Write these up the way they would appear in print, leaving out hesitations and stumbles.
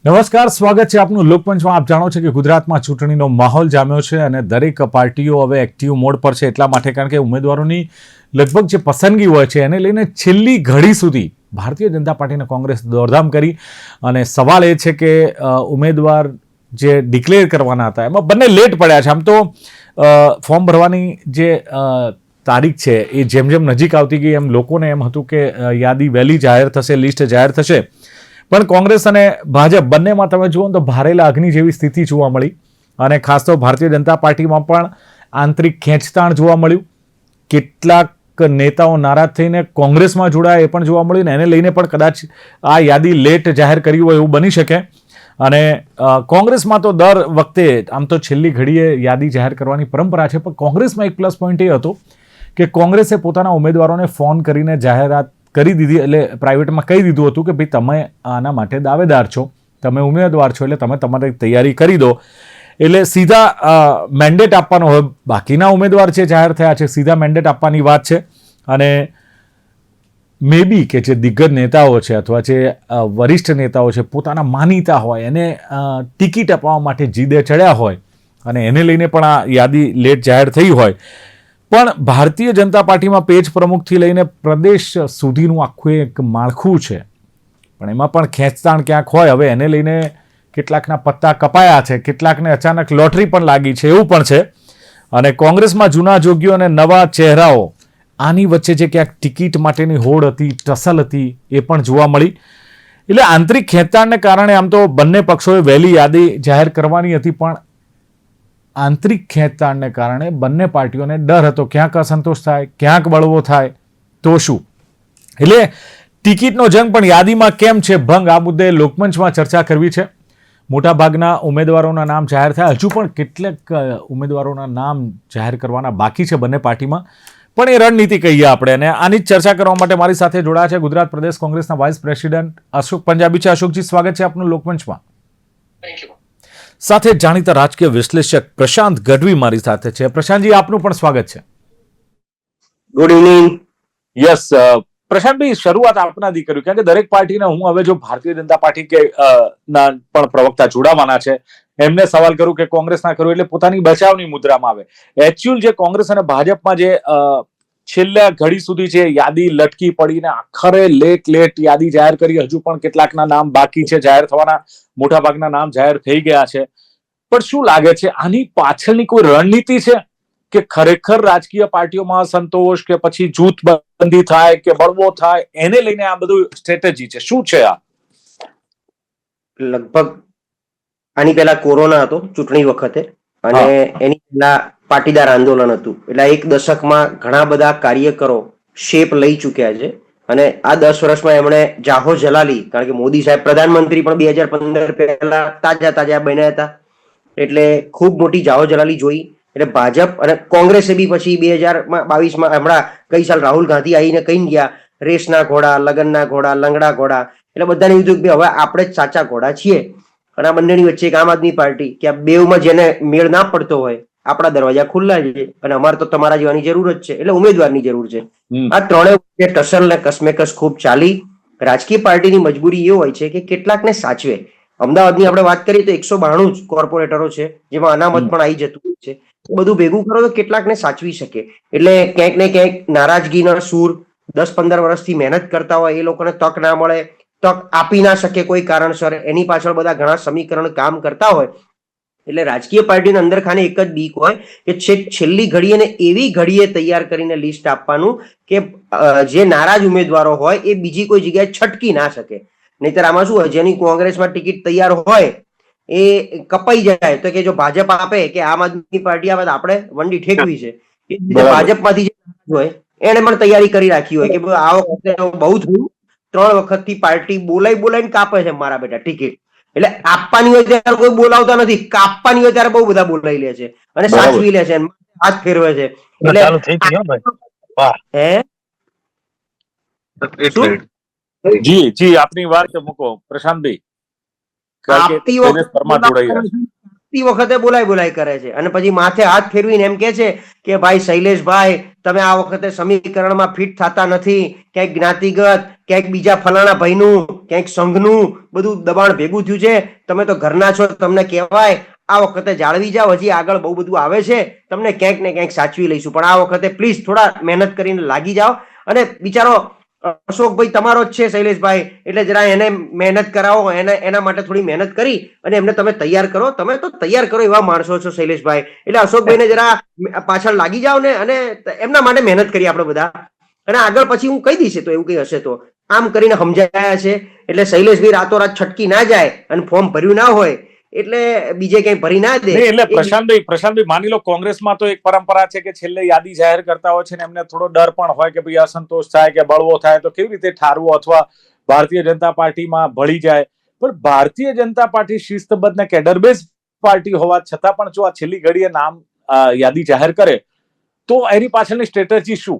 નમસ્કાર, સ્વાગત છે આપનું લોકપંચમાં. આપ જાણો છો કે ગુજરાતમાં ચૂંટણીનો માહોલ જામ્યો છે અને દરેક પાર્ટીઓ હવે એક્ટિવ મોડ પર છે. એટલા માટે કારણ કે ઉમેદવારોની લગભગ જે પસંદગી હોય છે એને લઈને છેલ્લી ઘડી સુધી ભારતીય જનતા પાર્ટી અને કોંગ્રેસ દોડધામ કરી. અને સવાલ એ છે કે ઉમેદવાર જે ડિક્લેર કરવાના હતા એમાં બંને લેટ પડ્યા છે. આમ તો ફોર્મ ભરવાની જે તારીખ છે એ જેમ જેમ નજીક આવતી ગઈ એમ લોકોને એમ હતું કે યાદી વહેલી જાહેર થશે, લિસ્ટ જાહેર થશે. પણ કોંગ્રેસ અને ભાજપ બંનેમાં તમે જુઓ તો ભારેલા અગ્નિ જેવી સ્થિતિ જોવા મળી. અને ખાસ તો ભારતીય જનતા પાર્ટીમાં પણ આંતરિક ખેંચતાણ જોવા મળ્યું. કેટલાક નેતાઓ નારાજ થઈને કોંગ્રેસમાં જોડાયા એ પણ જોવા મળ્યું. ને એને લઈને પણ કદાચ આ યાદી લેટ જાહેર કરી હોય એવું બની શકે. અને કોંગ્રેસમાં તો દર વખતે આમ તો છેલ્લી ઘડીએ યાદી જાહેર કરવાની પરંપરા છે. પણ કોંગ્રેસમાં એક પ્લસ પોઈન્ટ એ હતો કે કોંગ્રેસે પોતાના ઉમેદવારોને ફોન કરીને જાહેરાત કરી દીધી. એટલે પ્રાઇવેટમાં કહી દીધું હતું કે ભાઈ તમે આના માટે દાવેદાર છો, તમે ઉમેદવાર છો, એટલે તમે તમારી તૈયારી કરી દો. એટલે સીધા મેન્ડેટ આપવાનો હોય. બાકીના ઉમેદવાર છે જાહેર થયા છે, સીધા મેન્ડેટ આપવાની વાત છે. અને મે બી કે જે દિગ્ગજ નેતાઓ છે અથવા જે વરિષ્ઠ નેતાઓ છે પોતાના માનીતા હોય એને ટિકિટ અપાવવા માટે જીદે ચડ્યા હોય અને એને લઈને પણ આ યાદી લેટ જાહેર થઈ હોય. પણ ભારતીય જનતા પાર્ટીમાં પેજ પ્રમુખથી લઈને પ્રદેશ સુધીનું આખું એક માળખું છે. પણ એમાં પણ ખેંચતાણ ક્યાંક હોય. હવે એને લઈને કેટલાકના પત્તા કપાયા છે, કેટલાકને અચાનક લોટરી પણ લાગી છે, એવું પણ છે. અને કોંગ્રેસમાં જૂના જોગીઓ અને નવા ચહેરાઓ આની વચ્ચે જે ક્યાંક ટિકિટ માટેની હોડ હતી, ટસલ હતી, એ પણ જોવા મળી. એટલે આંતરિક ખેંચતાણને કારણે આમ તો બંને પક્ષોએ વહેલી યાદી જાહેર કરવાની હતી. પણ આંતરિક ખેંચતાણને કારણે બંને પાર્ટીઓને ડર હતો ક્યાંક અસંતોષ થાય, ક્યાંક બળવો થાય તો શું. એટલે ટિકિટનો જંગ પણ યાદીમાં કેમ છે ભંગ, આ મુદ્દે લોકમંચમાં ચર્ચા કરવી છે. મોટાભાગના ઉમેદવારોના નામ જાહેર થયા, હજુ પણ કેટલાક ઉમેદવારોના નામ જાહેર કરવાના બાકી છે બંને પાર્ટીમાં. પણ એ રણનીતિ કહીએ આપણે. અને આની જ ચર્ચા કરવા માટે મારી સાથે જોડાયા છે ગુજરાત પ્રદેશ કોંગ્રેસના વાઇસ પ્રેસિડેન્ટ અશોક પંજાબી છે. અશોકજી, સ્વાગત છે આપનું લોકમંચમાં. Thank you. સાથે જાણીતા રાજકીય વિશ્લેષક પ્રશાંત ગઢવી મારી સાથે છે. પ્રશાંતજી, આપનું પણ સ્વાગત છે. Good evening. યસ પ્રશાંતભાઈ, શરૂઆત આપનાથી કર્યું કારણ કે દરેક પાર્ટીને હું હવે જો ભારતીય જનતા પાર્ટી કે ના પણ પ્રવક્તા જોડાવાના છે એમને સવાલ કરું કે કોંગ્રેસ ના કરું એટલે પોતાની બચાવની મુદ્રામાં આવે. એકચ્યુઅલ જે કોંગ્રેસ અને ભાજપમાં જે છેલ્લા ઘડી સુધી છે યાદી લટકી પડીને આખરે લેટ યાદી જાહેર કરી. હજુ પણ કેટલાકના નામ બાકી છે જાહેર થવાના, મોટાભાગના નામ જાહેર થઈ ગયા છે. પણ શું લાગે છે આની પાછળની કોઈ રણનીતિ છે કે ખરેખર રાજકીય પાર્ટીઓમાં સંતોષ કે પછી જૂથબંધી થાય કે બળવો થાય એને લઈને આ બધું સ્ટ્રેટેજી છે? શું છે આ? લગભગ આની પહેલા કોરોના હતો ચૂંટણી વખતે, અને એની પહેલા પાટીદાર આંદોલન હતું. એટલે એક દશકમાં ઘણા બધા કાર્યકરો શેપ લઈ ચૂક્યા છે. અને આ 10 વર્ષમાં એમણે જાહો જલાલી, કારણ કે મોદી સાહેબ પ્રધાનમંત્રી પણ 2015 પહેલા તાજા બન્યા હતા, એટલે ખૂબ મોટી જાહો જલાલી જોઈ. એટલે ભાજપ અને કોંગ્રેસે બી પછી 2022માં હમણાં ગઈ સાલ રાહુલ ગાંધી આવીને કહી ગયા રેસના ઘોડા, લગનના ઘોડા, લંગડા ઘોડા. એટલે બધાને કીધું કે હવે આપણે જ સાચા ઘોડા છીએ. અને આ બંનેની વચ્ચે એક આમ આદમી પાર્ટી કે આ બેવમાં જેને મેળ ના પડતો હોય, આપણા દરવાજા ખુલ્લા છે અને અમારે તો તમારા જેવાની જરૂર જ છે, એટલે ઉમેદવારની જરૂર છે. આ ત્રણેય વચ્ચે ટસલ ને કસમેકસ ખૂબ ચાલી. રાજકીય પાર્ટીની મજબૂરી એ હોય છે કે કેટલાકને સાચવે. અમદાવાદની આપણે વાત કરીએ તો 192 જ કોર્પોરેટરો છે, જેમાં અનામત પણ આવી જતું હોય છે. બધું ભેગું કરો તો કેટલાકને સાચવી શકે. એટલે ક્યાંક ને ક્યાંક નારાજગીના સૂર, 10-15 વર્ષથી મહેનત કરતા હોય એ લોકોને તક ના મળે, તક આપી ના શકે કોઈ કારણસર, એની પાછળ બધા ઘણા સમીકરણ કામ કરતા હોય. એટલે રાજકીય પાર્ટીની અંદર ખાને એક જ બીક હોય કે છેલ્લી ઘડીએ ને એવી ઘડીએ તૈયાર કરીને લિસ્ટ આપવાનું કે જે નારાજ ઉમેદવારો હોય એ બીજી કોઈ જગ્યાએ છટકી ના શકે. નહીતર આમાં શું હોય, જેની કોંગ્રેસમાં ટિકિટ તૈયાર હોય એ કપાઈ જાય તો કે જો ભાજપ આપે કે આમ આદમી પાર્ટી આપે તો આપણે વંડી ઠેકવી છે. ભાજપમાંથી જે હોય એને પણ તૈયારી કરી રાખી હોય કે આ વખતે બહુ થયું, 3 વખતથી પાર્ટી બોલાઈને કાપે છે મારા બેટા ટિકિટ. એટલે આપવાની હોય ત્યારે કોઈ બોલાવતા નથી, કાપવાની હોય ત્યારે બહુ બધા બોલાવી લે છે અને સાચવી લે છે, હાથ ફેરવે છે. એટલે જી જી આપની વાત મૂકો પ્રશાંતભાઈ. આપતી વખતે બોલાય કરે છે અને પછી માથે હાથ ફેરવીને એમ કે છે કે ભાઈ શૈલેષભાઈ તમે આ વખતે સમીકરણમાં ફિટ થતા નથી, ક્યાંક જ્ઞાતિગત, ક્યાંક બીજા ફલાણા ભાઈનું ક્યાંક સંઘનું બધું દબાણ ભેગું થયું છે, તમે તો ઘરના છો, તમને કહેવાય આ વખતે જાળવી જાઓ, હજી આગળ બહુ બધું આવે છે, તમને ક્યાંક ને ક્યાંક સાચવી લઈશું, પણ આ વખતે પ્લીઝ થોડા મહેનત કરીને લાગી જાઓ. અને બિચારો અશોકભાઈ તમારો જ છે શૈલેષભાઈ, એટલે જરા એને મહેનત કરાવો, એના માટે થોડી મહેનત કરી અને એમને તમે તૈયાર કરો. તમે તો તૈયાર કરો એવા માણસો છો શૈલેષભાઈ, એટલે અશોકભાઈને જરા પાછળ લાગી જાઓ ને અને એમના માટે મહેનત કરીએ આપણે બધા. અને આગળ પછી હું કહી દઈશ તો એવું કઈ હશે તો આમ કરીને સમજાયા છે. એટલે શૈલેષભાઈ રાતોરાત છટકી ના જાય અને ફોર્મ ભર્યું ના હોય એટલે બીજે ક્યાંય ભરી ના દે. નહીં, એટલે પ્રશાંતભાઈ માની લો કોંગ્રેસમાં તો એક પરંપરા છે કે છેલ્લે યાદી જાહેર કરતા હોય છે ને એમને થોડો ડર પણ હોય કે ભાઈ અસંતોષ થાય કે બળવો થાય તો કેવી રીતે ઠારવો, અથવા ભારતીય જનતા પાર્ટીમાં ભળી જાય. પણ ભારતીય જનતા પાર્ટી શિસ્તબદ્ધ ને કેડરબેઝ પાર્ટી હોવા છતાં પણ જો આ છેલ્લી ઘડીએ નામ યાદી જાહેર કરે તો એની પાછળની સ્ટ્રેટેજી શું?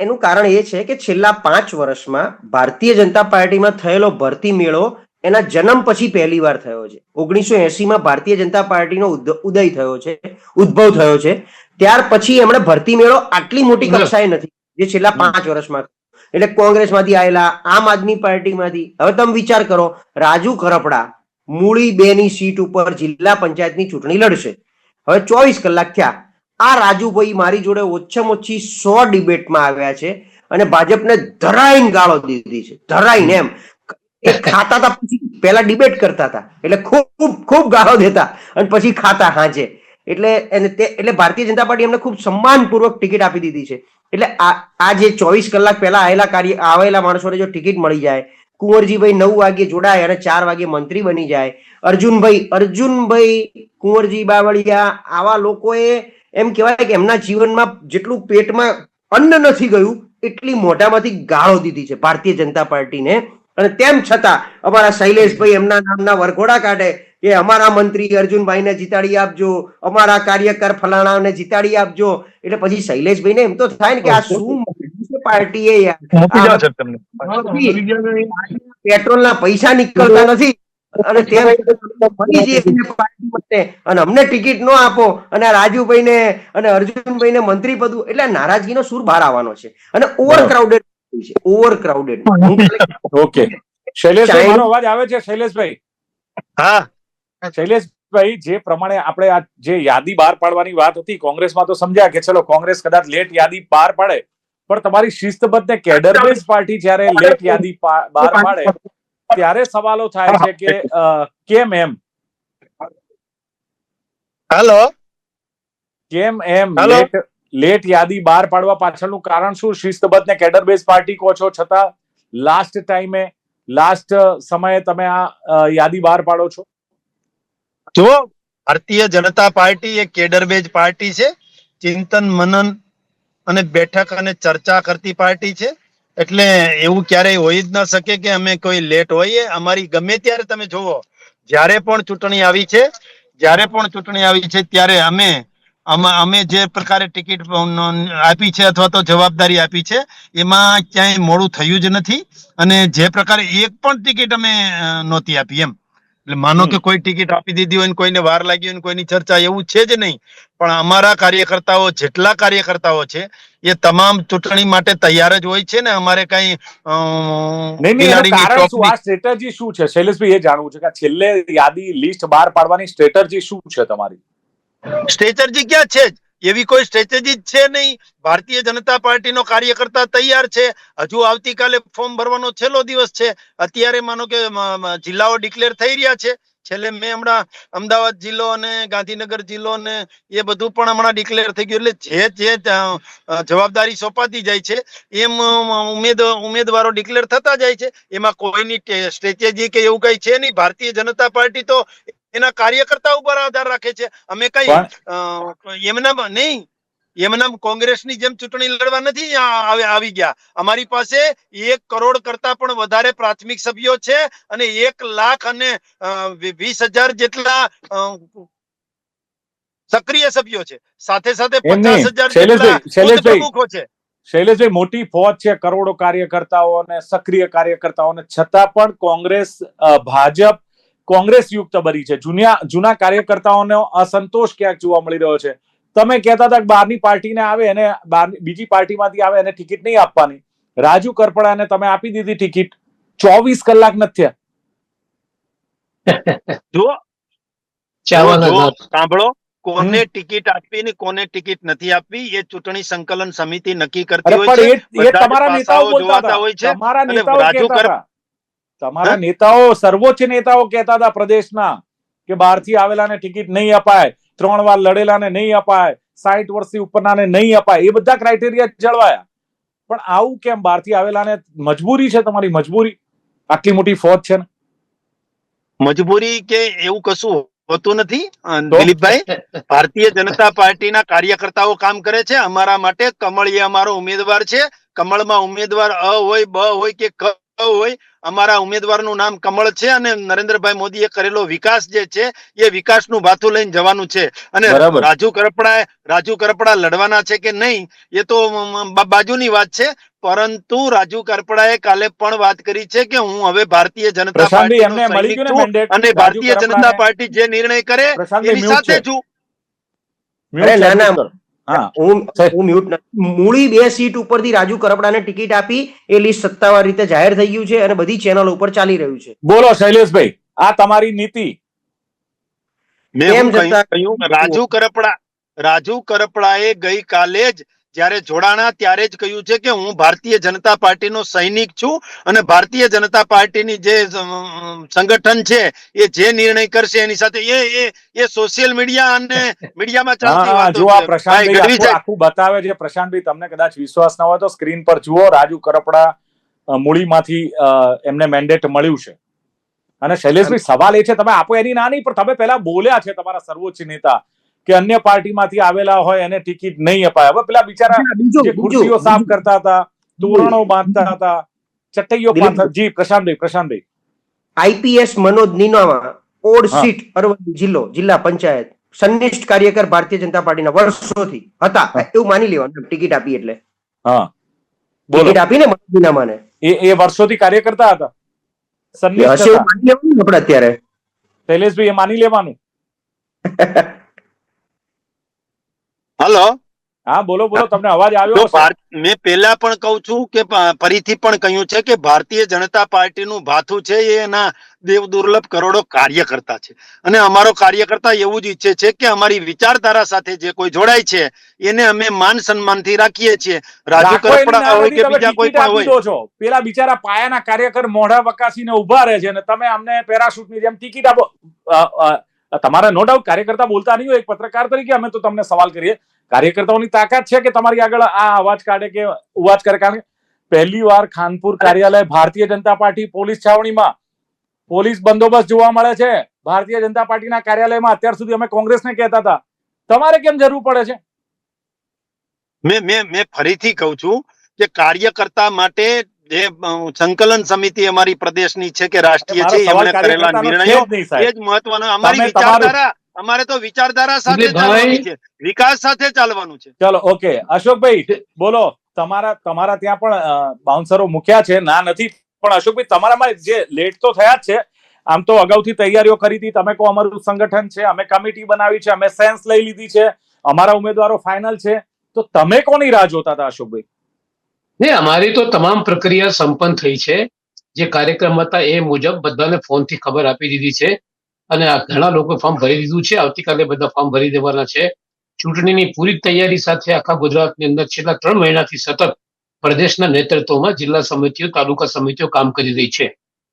એનું કારણ એ છે કે છેલ્લા 5 વર્ષમાં ભારતીય જનતા પાર્ટીમાં થયેલો ભરતી મેળો એના જન્મ પછી પહેલી વાર થયો છે. 1980માં ભારતીય જનતા પાર્ટીનો ઉદય થયો છે, ઉદ્ભવ થયો છે. ત્યાર પછી એમણે ભરતી મેળો આટલી મોટી કક્ષાએ નથી જે છેલ્લા 5 વર્ષમાં. એટલે કોંગ્રેસમાંથી આવેલા, આમ આદમી પાર્ટીમાંથી. હવે તમે વિચાર કરો, રાજુ ખરપડા મૂળી 2 ની સીટ ઉપર જિલ્લા પંચાયતની ચૂંટણી લડશે. હવે 24 કલાક થયા, આ રાજુભાઈ મારી જોડે ઓછામાં ઓછી 100 ડિબેટમાં આવ્યા છે અને ભાજપને ધરાઈને ગાળો દીધી છે, ધરાઈને. એમ એ ખાતા હતા, પછી પહેલા ડિબેટ કરતા હતા, એટલે ખૂબ ખૂબ ગાળો દેતા અને પછી ખાતા હાજે. એટલે ભારતીય જનતા પાર્ટી એમને ખૂબ સન્માનપૂર્વક ટિકિટ આપી દીધી છે. એટલે આ જે 24 કલાક પહેલા આવેલા માણસોને જો ટિકિટ મળી જાય, કુંવરજીભાઈ 9 વાગે જોડાય અને 4 વાગે મંત્રી બની જાય, અર્જુનભાઈ કુંવરજી બાવળિયા, આવા લોકોએ એમ કહેવાય કે એમના જીવનમાં જેટલું પેટમાં અન્ન નથી ગયું એટલી મોઢામાંથી ગાળો દીધી છે ભારતીય જનતા પાર્ટીને. અને તેમ છતાં અમારા શૈલેષભાઈ એમના નામના વરઘોડા કાઢે કે અમારા મંત્રી અર્જુનભાઈને જીતાડી આપજો, અમારા કાર્યકર ફલાણાને જીતાડી આપજો. એટલે પછી શૈલેષભાઈને એમ તો થાય ને કે આ શું પાર્ટી પેટ્રોલના પૈસા નીકળતા નથી અને અમને ટિકિટ ન આપો અને રાજુભાઈને અને અર્જુનભાઈને મંત્રી પદું. એટલે નારાજગીનો સૂર બહાર આવવાનો છે અને ઓવરક્રાઉડેડ છે, ઓવરક્રાઉડેડ. ઓકે, શૈલેષભાઈ મારો અવાજ આવે છે? શૈલેષભાઈ, હા શૈલેષભાઈ, જે પ્રમાણે આપણે આ જે યાદી બહાર પાડવાની વાત હતી, કોંગ્રેસમાં તો સમજ્યા કે ચલો કોંગ્રેસ કદાચ લેટ યાદી બહાર પાડે, પણ તમારી શિસ્તબદ્ધ ને કેડરબેઝ પાર્ટી જ્યારે લેટ યાદી બહાર પાડે ત્યારે સવાલો થાય છે કે કેમ એમ હેલો કેમ એમ લેટ યાદી બહાર પાડવા પાછળનું કારણ શું? શિસ્તબદ્ધ ને કેડરબેઝ પાર્ટી કહો છો છતાં લાસ્ટ સમયે તમે આ યાદી બહાર પાડો છો. જો ભારતીય જનતા પાર્ટી એક કેડરબેઝ પાર્ટી છે, ચિંતન મનન અને બેઠક અને ચર્ચા કરતી પાર્ટી છે. એટલે એવું ક્યારેય હોઈ જ ન શકે કે અમે કોઈ લેટ હોઈએ. અમારી ગમે ત્યારે તમે જોવો, જ્યારે પણ ચૂંટણી આવી છે ત્યારે અમે જે પ્રકારે ટિકિટ આપી છે અથવા તો જવાબદારી આપી છે એમાં ક્યાંય મોડું થયું જ નથી. અને જે પ્રકારે એક પણ ટિકિટ અમે નહોતી આપી એમ. એટલે માનો કે કોઈ ટિકિટ આપી દીધી હોય ને કોઈને વાર લાગી હોય ને કોઈની ચર્ચા, એવું છે જ નહીં. પણ અમારા કાર્યકર્તાઓ, જેટલા કાર્યકર્તાઓ છે એ તમામ ચૂંટણી માટે તૈયાર જ હોય છે ને. અમારે કઈ સ્ટ્રેટેજી શું છે શૈલેષભાઈ, એ જાણવું છે કે છેલ્લે યાદી લિસ્ટ બહાર પાડવાની સ્ટ્રેટેજી શું છે તમારી? સ્ટ્રેટેજી ક્યાં છે જ એવી કોઈ સ્ટ્રેટેજી છે નહીં. ભારતીય જનતા પાર્ટીનો કાર્યકર્તા તૈયાર છે. હજુ આવતીકાલે ફોર્મ ભરવાનો છેલ્લો દિવસ છે. અત્યારે માનો કે જિલ્લાઓ ડિક્લેર થઈ રહ્યા છે. છેલ્લે મેં હમણાં અમદાવાદ જિલ્લો અને ગાંધીનગર જિલ્લો ને એ બધું પણ હમણાં ડિક્લેર થઈ ગયું. એટલે જે જવાબદારી સોંપાતી જાય છે એમ ઉમેદવારો ડિક્લેર થતા જાય છે. એમાં કોઈની સ્ટ્રેટેજી કે એવું કઈ છે નહીં. ભારતીય જનતા પાર્ટી તો એના કાર્યકર્તા ઉપર આધાર રાખે છે. અમે કઈ એમના નહીં, એમના કોંગ્રેસની જેમ ચૂંટણી લડવા નથી આવી ગયા. અમારી પાસે 1 કરોડ કરતા પણ વધારે પ્રાથમિક સભ્યો છે અને 1,20,000 જેટલા સક્રિય સભ્યો છે. સાથે સાથે 50,000 જેટલા બૂથ પ્રમુખો છે. શૈલેષભાઈ, મોટી ફોજ છે, કરોડો કાર્યકર્તાઓ અને સક્રિય કાર્યકર્તાઓને, છતાં પણ ભાજપ કોંગ્રેસ યુક્ત બની છે. જૂના કાર્યકર્તાઓનો અસંતોષ ક્યાંક જોવા મળી રહ્યો છે. તમે કહેતા હતા કે બહારની પાર્ટીને આવે અને બીજી પાર્ટીમાંથી આવે એને ટિકિટ નહીં આપવાની. રાજુ કરપડાને તમે આપી દીધી ટિકિટ, 24 કલાક નથી થયા. જો ચાવન જો હજાર. સાંભળો, કોને ટિકિટ આપવી ને કોને ટિકિટ નથી આપવી એ ચૂંટણી સંકલન સમિતિ નક્કી કરતી અરે હોય પણ છે. એ બધા જ તમારા નેતાઓ પાસાઓ બોલતા જોવાતા હતા. હોય છે. તમારા અને નેતાઓ રાજુ કહેતા કર હતા. તમારા નેતાઓ, સર્વોચ્ચ નેતાઓ કહેતા હતા પ્રદેશના કે બહારથી આવેલાને ટિકિટ નહીં અપાય, 3 વાર લડેલાને નહીં અપાય, 60 વર્ષથી ઉપરનાને નહીં અપાય. એ બધા ક્રાઇટેરિયા જળવાયા. પણ આવું કેમ? બહારથી આવેલાને મજબૂરી છે, તમારી મજબૂરી. આટલી મોટી ફોજ છે ને. મજબૂરી કે એવું કશું હોતું નથી તો? દિલીપભાઈ. ભારતીય જનતા પાર્ટીના કાર્યકર્તાઓ કામ કરે છે. અમારા માટે કમળ એ અમારો ઉમેદવાર છે. કમળમાં ઉમેદવાર અ હોય, બ હોય કે ક હોય, અમારા ઉમેદવારનું નામ કમળ છે. અને નરેન્દ્રભાઈ મોદીએ કરેલો વિકાસ જે છે એ વિકાસનું ભાથું લઈને જવાનું છે. અને બરાબર. રાજુ કરપડા લડવાના છે કે નહીં એ તો બાજુની વાત છે. પરંતુ રાજુ કરપડાએ કાલે પણ વાત કરી છે કે હું હવે ભારતીય જનતા પ્રશાંતભાઈ, પાર્ટીનો એમને મળી સૈનિક ગયું ને છું mandate? અને રાજુ ભારતીય જનતા કરપડાને? પાર્ટી જે નિર્ણય કરે પ્રશાંતભાઈ, એની mute સાથે છે. છું. Mute છે, ના, ના. mute કરો. હા, હું છે. હું મ્યુટ નથી. મૂળી 2 સીટ ઉપરથી રાજુ કરપડાને ટિકિટ આપી એ લિસ્ટ સત્તાવાર રીતે જાહેર થઈ ગયું છે અને બધી ચેનલ ઉપર ચાલી રહ્યું છે. બોલો શૈલેષભાઈ, આ તમારી નીતિ. મેં તેમ હું છતાં કહ્યું રાજુ કરપડાએ ગઈકાલે જ જ્યારે જોડાણા ત્યારે જ કહ્યું છે કે હું ભારતીય જનતા પાર્ટીનો સૈનિક છું અને ભારતીય જનતા પાર્ટીની જે સંગઠન છે એ જે નિર્ણય કરશે એની સાથે એ સોશિયલ મીડિયા અને મીડિયામાં ચાલતી હા, વાતો જો આ છે. ભાઈ પ્રશાંતભાઈ ગઢવી આખું સાહેબ, આખું બતાવે છે. પ્રશાંતભાઈ, તમને કદાચ વિશ્વાસ ન હોય તો સ્ક્રીન પર જુઓ. રાજુ કરપડા મૂળીમાંથી એમને મેન્ડેટ મળ્યું છે. અને શૈલેષભાઈ, સવાલ એ છે, તમે આપો એની ના નહીં, પણ તમે પહેલા બોલ્યા છે તમારા સર્વોચ્ચ નેતા કે અન્ય પાર્ટીમાંથી આવેલા હોય એને ટિકિટ નહીં અપાય. હવે પેલા બિચારા જે ખુરશીઓ સાફ કરતા હતા, તોરણો બાંધતા હતા, ચટઈઓ બાંધતા. જી પ્રશાંતભાઈ. આઈપીએસ મનોજ નીનામા, ઓડ હા. સીટ, અરવલ્લી જિલ્લા પંચાયત, સંનિષ્ઠ કાર્યકર ભારતીય જનતા પાર્ટીના વર્ષોથી હતા. હા. એવું માની લેવાનું ટિકિટ આપી એટલે. હા, બોલો. ટિકિટ આપીને મનોજ નીનામાને એ વર્ષોથી કાર્યકર્તા હતા, સંનિષ્ઠ હશે એવું હતા. માની લેવાનું ને આપણે અત્યારે. શૈલેષભાઈ, એ માની લેવાનું. હલો. હા, બોલો તમને અવાજ આવ્યો જો હશે. મેં પહેલા પણ કહું છું કે ફરીથી પણ કહ્યું છે કે ભારતીય જનતા પાર્ટીનું ભાથું છે એ એના દેવ દુર્લભ કરોડો કાર્યકર્તા છે. અને અમારો કાર્યકર્તા એવું જ ઈચ્છે છે કે અમારી વિચારધારા સાથે જે કોઈ જોડાય છે એને અમે માન સન્માનથી રાખીએ છીએ. રાજુ રાખો એની કરપડા ના હોય નથી, કે તમે બીજા કોઈ ટિકિટ પણ આપી હોય. દો છો. પેલા બિચારા પાયાના કાર્યકર મોઢા વકાસીને ઉભા રહે છે અને તમે અમને પેરાશૂટની જેમ ટિકિટ આપો. તમારા નો ડાઉટ કાર્યકર્તા બોલતા નહીં હોય. એક પત્રકાર તરીકે અમે તો તમને સવાલ કરીએ, કાર્યકર્તાઓની તાકાત છે કે તમારી આગળ આ અવાજ કાઢે કે અવાજ કરે? કારણ કે પહેલી વાર ખાનપુર કાર્યાલય Bharatiya Janata party police છાવણીમાં police બંદોબસ્ત જોવા મળે છે. ભારતીય જનતા પાર્ટીના કાર્યાલયમાં અત્યાર સુધી અમે કોંગ્રેસને કહેતા હતા. તમારે કેમ જરૂર પડે છે? મેં ફરીથી કહું છું કે કાર્યકર્તા માટે જે સંકલન સમિતિ અમારી પ્રદેશની છે કે રાષ્ટ્રીય મારો છે સવાલ એમણે કરેલા કાર્યકર્તાનો છે નિર્ણયો જ નહીં, એ સાહેબ. જ મહત્વનો. અમારી તમે વિચારધારા, અમારે તો વિચારધારા સાથે દિલીપભાઈ. ચાલવાની છે, વિકાસ સાથે ચાલવાનું છે. ચલો, ઓકે. અશોકભાઈ, બોલો. તમારા ત્યાં પણ બાઉન્સરો મૂક્યા છે, ના નથી. પણ અશોકભાઈ, તમારામાં જે લેટ તો થયા જ છે. આમ તો અગાઉથી તૈયારીઓ કરી હતી. તમે કહો અમારું સંગઠન છે, અમે કમિટી બનાવી છે, અમે સેન્સ લઈ લીધી છે, અમારા ઉમેદવારો ફાઇનલ છે. તો તમે કોની રાહ જોતા હતા અશોકભાઈ? નહીં, અમારી તો તમામ પ્રક્રિયા સંપન્ન થઈ છે. જે કાર્યક્રમ હતા એ મુજબ બધાને ફોનથી ખબર આપી દીધી છે અને આ ઘણા લોકો ફોર્મ ભરી દીધું છે. આવતીકાલે બધા ફોર્મ ભરી દેવાના છે. ચૂંટણીની પૂરી તૈયારી સાથે આખા ગુજરાતની અંદર છેલ્લા 3 મહિનાથી સતત પ્રદેશના નેતૃત્વમાં જિલ્લા સમિતિઓ, તાલુકા સમિતિઓ કામ કરી રહી છે.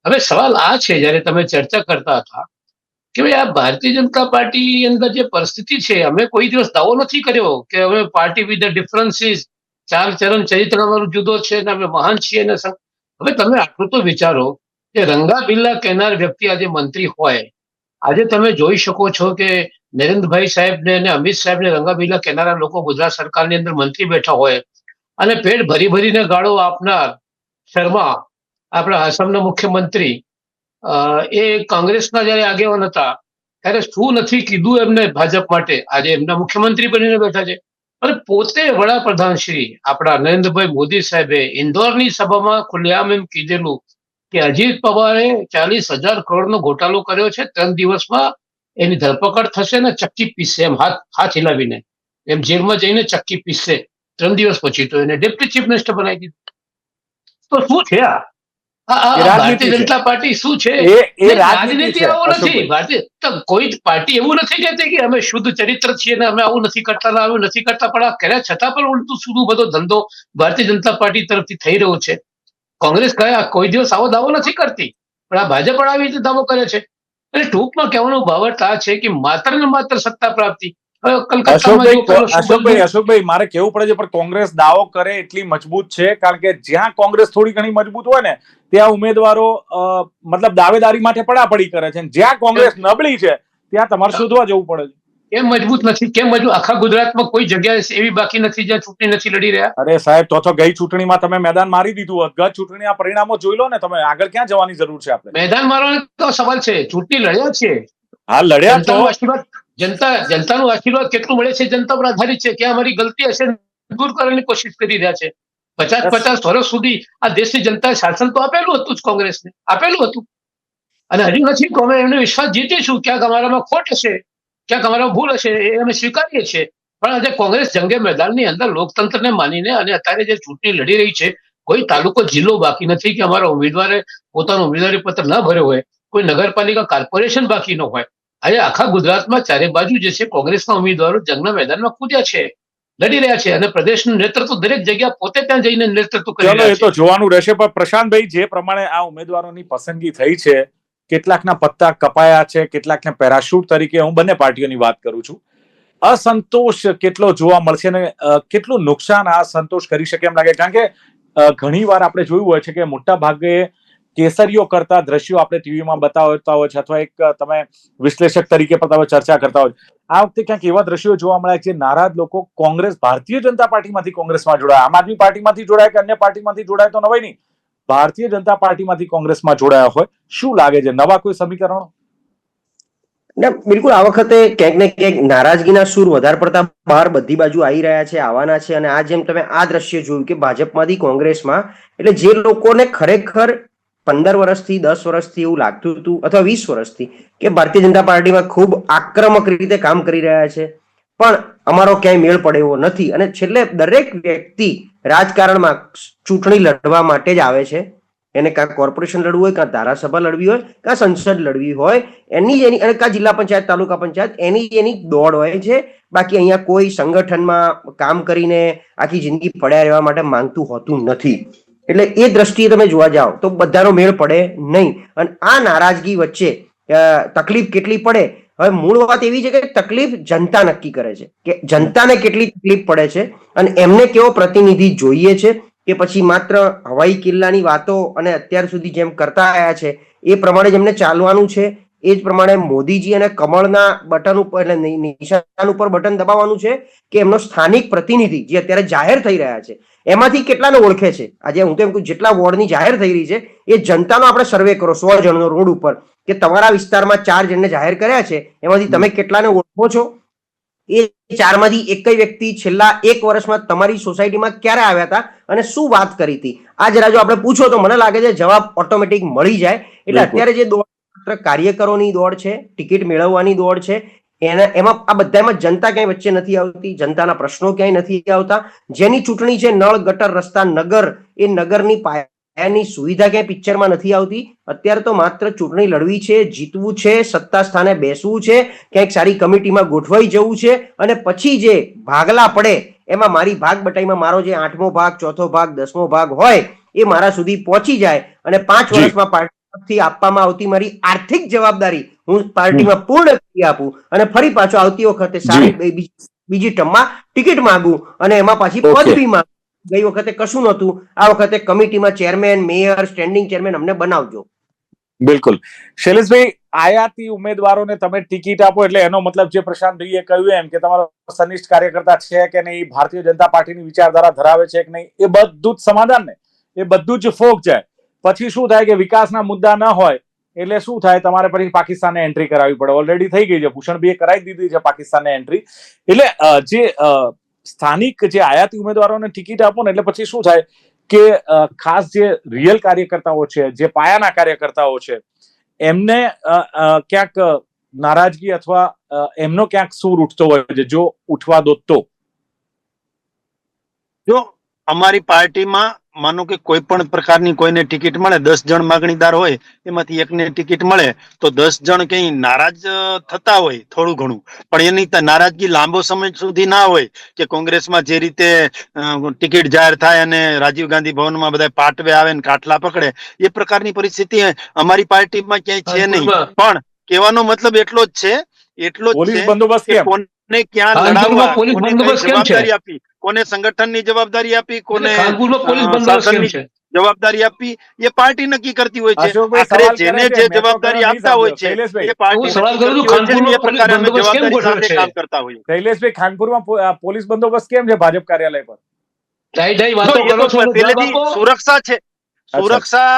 હવે સવાલ આ છે, જ્યારે તમે ચર્ચા કરતા હતા કે ભાઈ આ ભારતીય જનતા પાર્ટી અંદર જે પરિસ્થિતિ છે, અમે કોઈ દિવસ દાવો નથી કર્યો કે અમે પાર્ટી વિથ ધ ડિફરન્સીસ, ચાર ચરણ ચરિત્ર અમારું જુદો છે ને અમે મહાન છીએ ને. હવે તમે આટલું તો વિચારો કે રંગા બિલ્લા કહેનાર વ્યક્તિ આજે મંત્રી હોય. આજે તમે જોઈ શકો છો કે નરેન્દ્રભાઈ સાહેબને અને અમિત સાહેબને રંગા બિલ્લા કહેનારા લોકો ગુજરાત સરકારની અંદર મંત્રી બેઠા હોય અને પેટ ભરીને ગાળો આપનાર શર્મા, આપણા આસામના મુખ્યમંત્રી, એ કોંગ્રેસના જયારે આગેવાન હતા ત્યારે શું નથી કીધું એમને ભાજપ માટે. આજે એમના મુખ્યમંત્રી બનીને બેઠા છે. અને પોતે વડાપ્રધાન શ્રી આપણા નરેન્દ્રભાઈ મોદી સાહેબે ઇન્દોરની સભામાં ખુલ્લેઆમ એમ કીધેલું કે અજીત પવારે 40,000 કરોડનો ઘોટાલો કર્યો છે, 3 દિવસમાં એની ધરપકડ થશે ને ચક્કી પીસશે, એમ હાથ હિલાવીને એમ જેલમાં જઈને ચક્કી પીસશે 3 દિવસ પછી. તો એને ડેપ્યુટી ચીફ મિનિસ્ટર બનાવી દીધું. તો શું છે આ? એ રાજનીતિ ભારતીય છે. જનતા પાર્ટી શું છે એ નહીં, રાજનીતિ રાજનીતિ છે, આવું નથી. અશોકભાઈ. ભારતીય તો કોઈ જ પાર્ટી એવું નથી કહેતી કે અમે શુદ્ધ ચરિત્ર છીએ ને અમે આવું નથી કરતા ને આવું નથી કરતા, પણ આ કર્યા છતાં પણ ઉલટું સુધું બધો ધંધો ભારતીય જનતા પાર્ટી તરફથી થઈ રહ્યો છે. કોંગ્રેસ કયા કોઈ દિવસ આવો દાવો નથી કરતી, પણ આ ભાજપ પણ આવી રીતે દાવો કરે છે. એટલે ટૂંકમાં કહેવાનો ભાવાર્થ આ છે કે માત્ર ને માત્ર સત્તા પ્રાપ્તિ. હવે કલકત્તામાં જો પેલો શું બનતું, અશોકભાઈ મારે કેવું પડે છે, પણ કોંગ્રેસ દાવો કરે એટલી મજબૂત છે, કારણ કે જ્યાં કોંગ્રેસ થોડી ઘણી મજબૂત હોય ને ત્યાં ઉમેદવારો મતલબ દાવેદારી માટે પડાપડી કરે છે, અને જ્યાં કોંગ્રેસ નબળી છે ત્યાં તમારે શોધવા જવું પડે છે. કેમ મજબૂત નથી? કેમ મજબૂત? આખા ગુજરાતમાં કોઈ જગ્યાએ એવી બાકી નથી જ્યાં ચૂંટણી નથી લડી રહ્યા. અરે સાહેબ, તો ગઈ ચૂંટણીમાં તમે મેદાન મારી દીધું હોત. ગત ચૂંટણીના પરિણામો જોઈ લો ને તમે, આગળ ક્યાં જવાની જરૂર છે આપણે? મેદાન મારવાનો તો સવાલ છે, ચૂંટણી લડ્યા છે. હા, લડ્યા તો. જનતાનું આશીર્વાદ કેટલું મળે છે જનતા પર આધારિત છે. ક્યાં અમારી ગલતી હશે દૂર કરવાની કોશિશ કરી રહ્યા છે. 50 વર્ષ સુધી આ દેશની જનતાએ શાસન તો આપેલું હતું જ, કોંગ્રેસને આપેલું હતું, અને હજી નથી. અમે એમને વિશ્વાસ જીતીશું. ક્યાંક અમારામાં ખોટ હશે, ક્યાંક અમારામાં ભૂલ હશે, એ અમે સ્વીકારીએ છીએ. પણ આજે કોંગ્રેસ જંગે મેદાનની અંદર લોકતંત્રને માનીને અને અત્યારે જે ચૂંટણી લડી રહી છે, કોઈ તાલુકો જિલ્લો બાકી નથી કે અમારા ઉમેદવારે પોતાનું ઉમેદવારી પત્ર ન ભર્યો હોય, કોઈ નગરપાલિકા કોર્પોરેશન બાકી ન હોય. આજે આખા ગુજરાતમાં ચારે બાજુ જે છે કોંગ્રેસના ઉમેદવારો જંગના મેદાનમાં કૂદ્યા છે, લડી રહ્યા છે, અને પ્રદેશનું નેતૃત્વ દરેક જગ્યા પોતે ત્યાં જઈને નેતૃત્વ કરી ચલો, રહ્યા એ તો છે. જોવાનું રહેશે. પણ પ્રશાંતભાઈ, જે પ્રમાણે આ ઉમેદવારોની પસંદગી થઈ છે, કેટલાકના પત્તા કપાયા છે, કેટલાકને પેરાશૂટ તરીકે, હું બંને પાર્ટીઓની વાત કરું છું, અસંતોષ કેટલો જોવા મળશે ને કેટલું નુકસાન આ સંતોષ કરી શકે એમ લાગે? કારણ કે ઘણી વાર આપણે જોયું હોય છે કે મોટા ભાગે કેસરીઓ કરતા દ્રશ્યો આપણે ટીવીમાં બતાવતા હોય છે, અથવા એક તમે વિશ્લેષક તરીકે પણ તમે ચર્ચા કરતા હોય. આ વખતે ક્યાંક એવા દ્રશ્યો જોવા મળ્યા છે, નારાજ લોકો કોંગ્રેસ, ભારતીય જનતા પાર્ટીમાંથી કોંગ્રેસમાં જોડાયા, આમ આદમી પાર્ટીમાંથી જોડાયા કે અન્ય પાર્ટીમાંથી જોડાયા તો નવાઈ નહીં, ભારતીય જનતા પાર્ટીમાંથી કોંગ્રેસમાં જોડાયા હોય. શું લાગે છે, નવા કોઈ સમીકરણો? ના, બિલકુલ. આ વખતે ક્યાંક ને ક્યાંક નારાજગીના સૂર વધારે પડતા બહાર બધી બાજુ આવી રહ્યા છે, આવવાના છે. અને આ જેમ તમે આ દ્રશ્ય જોયું કે ભાજપમાંથી કોંગ્રેસમાં, એટલે જે લોકોને ખરેખર 15 વર્ષથી 10 વર્ષથી એવું લાગતું હતું, અથવા 20 વર્ષથી, કે ભારતીય જનતા પાર્ટીમાં ખૂબ આક્રમક રીતે કામ કરી રહ્યા છે, પણ અમારો ક્યાંય મેળ પડે એવો નથી. અને છેલ્લે દરેક વ્યક્તિ રાજકારણમાં ચૂંટણી લડવા માટે જ આવે છે. એને કાં કોર્પોરેશન લડવું હોય, કાં ધારાસભા લડવી હોય, કાં સંસદ લડવી હોય, એની અને કાં જિલ્લા પંચાયત, તાલુકા પંચાયત, એની દોડ હોય છે. બાકી અહીંયા કોઈ સંગઠનમાં કામ કરીને આખી જિંદગી પડ્યા રહેવા માટે માંગતું હોતું નથી. એટલે એ દ્રષ્ટિએ તમે જોવા જાઓ તો બધાનો મેળ પડે નહીં. અને આ નારાજગી વચ્ચે તકલીફ કેટલી પડે, હવે મૂળ વાત એવી છે કે તકલીફ જનતા નક્કી કરે છે કે જનતાને કેટલી તકલીફ પડે છે, અને એમને કેવો પ્રતિનિધિ જોઈએ છે, કે પછી માત્ર હવાઈ કિલ્લાની વાતો અને અત્યાર સુધી જેમ કરતા આવ્યા છે એ પ્રમાણે જેમને ચાલવાનું છે, એ જ પ્રમાણે મોદીજી અને કમળના બટન ઉપર, એટલે નિશાન ઉપર બટન દબાવવાનું છે, કે એમનો સ્થાનિક પ્રતિનિધિ જે અત્યારે જાહેર થઈ રહ્યા છે એમાંથી કેટલાને ઓળખે છે? આજે હું તો એમ કહું, જેટલા વોર્ડની જાહેર થઈ રહી છે એ જનતાનો આપણે સર્વે કરો 100 જણનો રોડ ઉપર, કે તમારા વિસ્તારમાં 4 જણને જાહેર કર્યા છે, એમાંથી તમે કેટલાને ઓળખો છો? એ 4માંથી એક વ્યક્તિ છેલ્લા 1 વર્ષમાં તમારી સોસાયટીમાં ક્યારે આવ્યા હતા અને શું વાત કરી હતી? આ જરા જો આપણે પૂછો તો મને લાગે છે જવાબ ઓટોમેટિક મળી જાય. એટલે અત્યારે જે દોડ માત્ર કાર્યકરોની દોડ છે, ટિકિટ મેળવવાની દોડ છે, એમાં આ બધામાં જનતા ક્યાંય વચ્ચે નથી આવતી, જનતાના પ્રશ્નો ક્યાંય નથી આવતા. જેની ચૂંટણી છે, નળ, ગટર, રસ્તા, નગર, એ નગરની પાયાની સુવિધા ક્યાંય પિક્ચરમાં નથી આવતી. અત્યારે તો માત્ર ચૂંટણી લડવી છે, જીતવું છે, સત્તા સ્થાને બેસવું છે, ક્યાંક સારી કમિટીમાં ગોઠવાઈ જવું છે, અને પછી જે ભાગલા પડે એમાં મારી ભાગ બટાઈમાં મારો જે 8મો ભાગ, 4થો ભાગ, 10મો ભાગ હોય એ મારા સુધી પહોંચી જાય, અને 5 વર્ષમાં પાર્ટી આપવામાં આવતી મારી આર્થિક જવાબદારી હું પાર્ટીમાં પૂર્ણ કરી આપું, અને ફરી પાછો આવતી વખતે સારી બીજી ટર્મમાં ટિકિટ માંગુ, અને એમાં પાછી પદવી માંગુ. ગઈ વખતે કશું નહોતું, આ વખતે કમિટીમાં ચેરમેન, મેયર, સ્ટેન્ડિંગ ચેરમેન અમને બનાવજો. બિલકુલ. શૈલેષભાઈ, આયાતી ઉમેદવારોને તમે ટિકિટ આપો એટલે એનો મતલબ જે પ્રશાંતભાઈએ કહ્યું એમ કે તમારો સનિષ્ઠ કાર્યકર્તા છે કે નહીં, ભારતીય જનતા પાર્ટીની વિચારધારા ધરાવે છે કે નહીં, એ બધું જ સમાધાન ને, એ બધું જ ફોક જાય. પછી શું થાય કે વિકાસના મુદ્દા ન હોય એટલે શું થાય, તમારે પછી પાકિસ્તાનને એન્ટ્રી કરાવવી પડે. ઓલરેડી થઈ ગઈ છે, ભૂષણભાઈએ કરાવી દીધી છે પાકિસ્તાનને એન્ટ્રી. એટલે જે સ્થાનિક જે આયાતી ઉમેદવારોને ટિકિટ આપો ને એટલે પછી શું થાય કે ખાસ જે રિયલ કાર્યકર્તાઓ છે, જે પાયાના કાર્યકર્તાઓ છે, એમને ક્યાંક નારાજગી અથવા એમનો ક્યાંક સૂર ઉઠતો હોય છે, જો ઉઠવા દો તો. જો અમારી પાર્ટીમાં માનો કે કોઈ પણ પ્રકારની કોઈને ટિકિટ મળે, 10 જણ માગણીદાર હોય એમાંથી એકને ટિકિટ મળે તો 10 જણ કઈ નારાજ થતા હોય થોડું ઘણું, પણ એની નારાજગી લાંબો સમય સુધી ના હોય કે કોંગ્રેસમાં જે રીતે ટિકિટ જાહેર થાય અને રાજીવ ગાંધી ભવનમાં બધા પાટવે આવે ને કાટલા પકડે, એ પ્રકારની પરિસ્થિતિ અમારી પાર્ટીમાં ક્યાંય છે નહીં. પણ કહેવાનો મતલબ એટલો જ છે પોલીસ બંદોબસ્ત કે કેમ? કોને ક્યાં કાનપુરમાં લડાવવા, પોલીસ કોને કઈ બંદોબસ્ત કેમ છે? જવાબદારી આપી, કોને સંગઠનની જવાબદારી આપી, કોને કાનપુરમાં પોલીસ બંદોબસ્ત કેમ શાસનની છે? જવાબદારી આપી, એ પાર્ટી નક્કી કરતી હોય છે. અશોકભાઈ આખરે સવાલ કરે જેને છે, જે મેં તો જવાબદારી ઘણા નહીં આપતા હોય છે શૈલેષભાઈ. એ પાર્ટી હું સવાલ નક્કી કરું છું, કરતી હોય છે અને એ ખાનપુરમાં પ્રકારે અમે પોલીસ બંદોબસ્ત કેમ જવાબદારી ગોઠવ્યો સાથે છે? કામ કરતા હોઈએ. શૈલેષભાઈ, ખાનપુરમાં પોલીસ બંદોબસ્ત કેમ છે ભાજપ કાર્યાલય પર? ઢાઈ જો વાતો એ કરો તો છો એનો જવાબ પહેલેથી આપો. સુરક્ષા છે. સુરક્ષા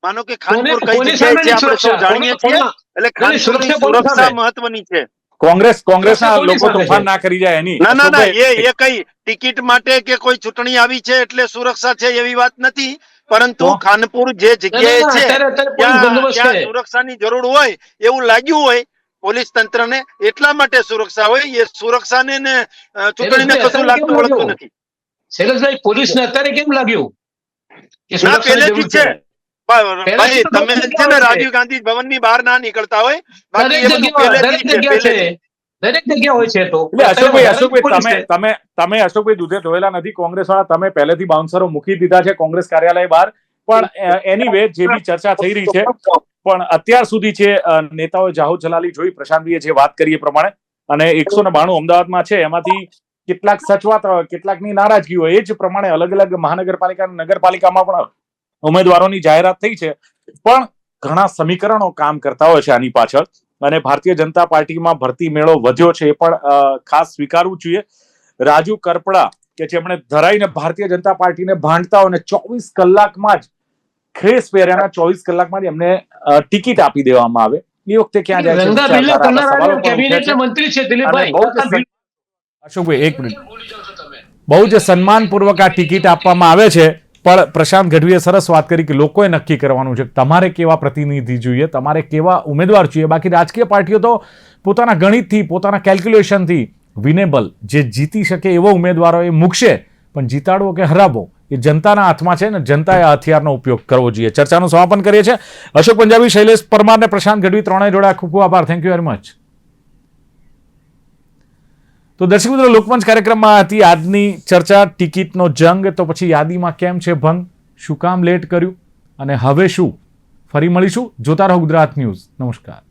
માનો કે ખાનપુર કઈ કોની જગ્યાએ છે સામેની આપણે સૌ સુરક્ષા? જાણીએ છીએ, એટલે ખાનપુરની સુરક્ષા કોની સુરક્ષા સામે? મહત્વની છે. કોંગ્રેસના સુરક્ષા કોની લોકો સામે તોફાન છે? ના કરી જાય એની. ના ના ના, અશોકભાઈ, એ કઈ ટિકિટ માટે કે કોઈ ચૂંટણી આવી છે એટલે સુરક્ષા છે એવી વાત નથી, પરંતુ તો? ખાનપુર જે ના, જગ્યાએ ના, છે અત્યારે પોલીસ ત્યાં બંદોબસ્ત ત્યાં છે. સુરક્ષાની જરૂર હોય એવું લાગ્યું હોય પોલીસ તંત્રને, એટલા માટે સુરક્ષા હોય. એ સુરક્ષાને ને ચૂંટણીને શૈલેષભાઈ, કશું અત્યારે કેમ લાગતું વળગતું લાગ્યું? નથી. શૈલેષભાઈ, પોલીસને અત્યારે કેમ લાગ્યું કે ના, સુરક્ષાની પહેલેથી જરૂર જ છે. છે? ભાઈ પહેલેથી તો તમે ડોક્ટર છે ને હોય છે. રાજીવ ગાંધી ભવનની બહાર ના નીકળતા હોય, બાકી દરેક એ બધું જગ્યા પહેલેથી જ છે. પહેલેથી. દરેક જગ્યા હોય છે. તો એટલે અત્યારે અશોકભાઈ, વધારે પોલીસ છે. તમે અશોકભાઈ દૂધે ધોયેલા નથી કોંગ્રેસવાળા. તમે પહેલેથી બાઉન્સરો મૂકી દીધા છે કોંગ્રેસ કાર્યાલય બહાર. પણ એનીવે, જે બી ચર્ચા થઈ રહી છે, પણ અત્યાર સુધી છે નેતાઓએ જાહો જલાલી જોઈ, પ્રશાંતભાઈએ જે વાત કરી એ પ્રમાણે, અને 192 અમદાવાદમાં છે, એમાંથી કેટલાક સચવાત હોય, કેટલાકની નારાજગી હોય. એ જ પ્રમાણે અલગ અલગ મહાનગરપાલિકા અને નગરપાલિકામાં પણ ઉમેદવારોની જાહેરાત થઈ છે. પણ ઘણા સમીકરણો કામ કરતા હોય છે આની પાછળ, અને ભારતીય જનતા પાર્ટીમાં ભરતી મેળો વધ્યો છે એ પણ ખાસ સ્વીકારવું જોઈએ. રાજુ કરપડા કે જેમણે ધરાઈને ભારતીય જનતા પાર્ટીને ભાંડતા હોય, 24 કલાકમાં જ ખેસ પહેર્યાના 24 કલાકમાં જ એમને ટિકિટ આપી દેવામાં આવે, એ વખતે ક્યાં જાય છે રંગા બિલ્લે વિચારધારા? આવા કરનારા સવાલો પણ ઉઠે કેબિનેટના છે. મંત્રી છે અને દિલીપભાઈ. બહુ જ અશોકભાઈ, એક મિનિટ, બહુ જ સન્માનપૂર્વક આ ટિકિટ આપવામાં આવે છે. પણ પ્રશાંત ગઢવીએ સરસ વાત કરી કે લોકોએ નક્કી કરવાનું છે તમારે કેવા પ્રતિનિધિ જોઈએ, તમારે કેવા ઉમેદવાર જોઈએ. બાકી રાજકીય પાર્ટીઓ તો પોતાના ગણિતથી, પોતાના કેલ્ક્યુલેશનથી વિનેબલ, જે જીતી શકે એવો ઉમેદવારો એ મૂકશે, પણ જીતાડવો કે હરાવવો એ જનતાના હાથમાં છે ને જનતાએ આ હથિયારનો ઉપયોગ કરવો જોઈએ. ચર્ચાનું સમાપન કરીએ છીએ. અશોક પંજાબી, શૈલેષ પરમાર ને પ્રશાંત ગઢવી ત્રણેય જોડે ખૂબ ખૂબ આભાર. Thank you very much. તો દર્શક મિત્રો, લોકમંચ કાર્યક્રમમાં હતી આજની ચર્ચા, ટિકિટનો જંગ. તો પછી યાદીમાં કેમ છે ભંગ, શું કામ લેટ કર્યું અને હવે શું? ફરી મળીશું. જોતા રહો ગુજરાત ન્યૂઝ. નમસ્કાર.